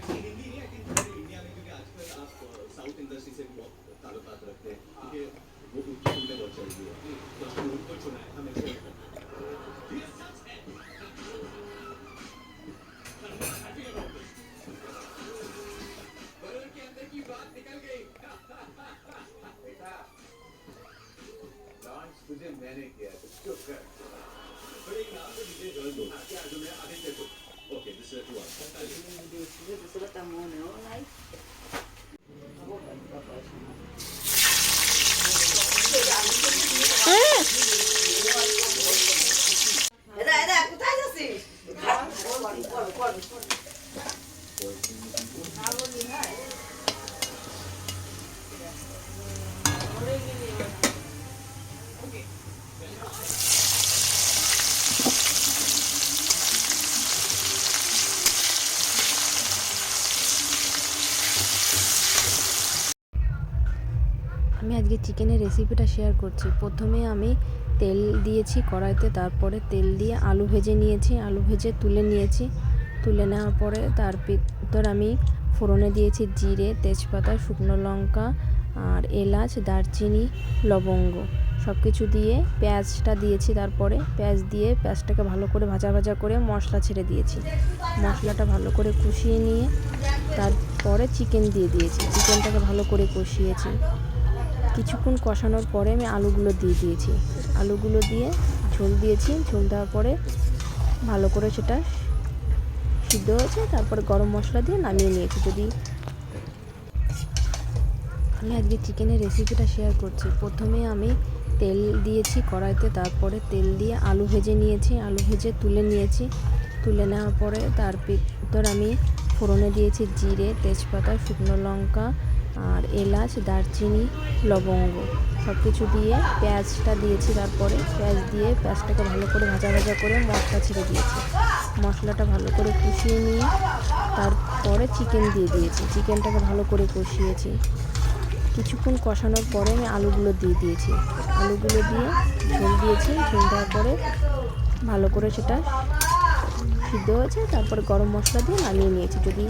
हिंदी नहीं, I think पूरे India में, क्योंकि आजकल आप साउथ इंडस्ट्री से भी बहुत ताल्लुकात रखते हैं, क्योंकि वो उनकी फिल्में बहुत चल रही है, तो हमने उनको चुना है हमेशा। के अंदर की बात निकल गई। बेटा, लॉन्च तुझे मैंने किया, तो चुप कर। बड़े नाम से मुझे जॉइन दो। क्या जो मैं आदित्य को। Okay, this is two hour. আমি আজকে চিকেনের রেসিপিটা শেয়ার করছি। প্রথমে আমি তেল দিয়েছি কড়াইতে, তারপরে তেল দিয়ে আলু ভেজে নিয়েছি, আলু ভেজে তুলে নিয়েছি। তুলে নেওয়ার পরে তার ভিতর আমি ফোড়নে দিয়েছি জিরে, তেজপাতা, শুকনো লঙ্কা আর এলাচ, দারচিনি, লবঙ্গ সব কিছু দিয়ে পেঁয়াজটা দিয়েছি। তারপরে পেঁয়াজ দিয়ে পেঁয়াজটাকে ভালো করে ভাজা ভাজা করে মশলা ছেড়ে দিয়েছি। মশলাটা ভালো করে কষিয়ে নিয়ে তারপরে চিকেন দিয়ে দিয়েছি। চিকেনটাকে ভালো করে কষিয়েছি। কিছুক্ষণ কষানোর পরে আমি আলুগুলো দিয়ে দিয়েছি। আলুগুলো দিয়ে ঝোল দিয়েছি। ঝোল দেওয়ার পরে ভালো করে সেটা সিদ্ধ হয়েছে। তারপরে গরম মশলা দিয়ে নামিয়ে নিয়েছি। যদি আমি আজকে চিকেনের রেসিপিটা শেয়ার করছি। প্রথমে আমি তেল দিয়েছি কড়াইতে, তারপরে তেল দিয়ে আলু ভেজে নিয়েছি, আলু ভেজে তুলে নিয়েছি। তুলে নেওয়ার পরে তার ভিতর আমি ফোড়নে দিয়েছি জিরে, তেজপাতা, শুকনো লঙ্কা আর এলাচ, দারচিনি, লবঙ্গ সব কিছু দিয়ে পেঁয়াজটা দিয়েছি। তারপরে পেঁয়াজ দিয়ে পেঁয়াজটাকে ভালো করে ভাজা ভাজা করে মশলা ছেড়ে দিয়েছি। মশলাটা ভালো করে কষিয়ে নিয়ে তারপরে চিকেন দিয়ে দিয়েছি। চিকেনটাকে ভালো করে কষিয়েছি। কিছুক্ষণ কষানোর পরে আমি আলুগুলো দিয়ে দিয়েছি। আলুগুলো দিয়ে ঝোল দিয়েছি। ঝোল দেওয়ার পরে ভালো করে সেটা সিদ্ধ হয়েছে। তারপরে গরম মশলা দিয়ে নামিয়ে নিয়েছি। যদি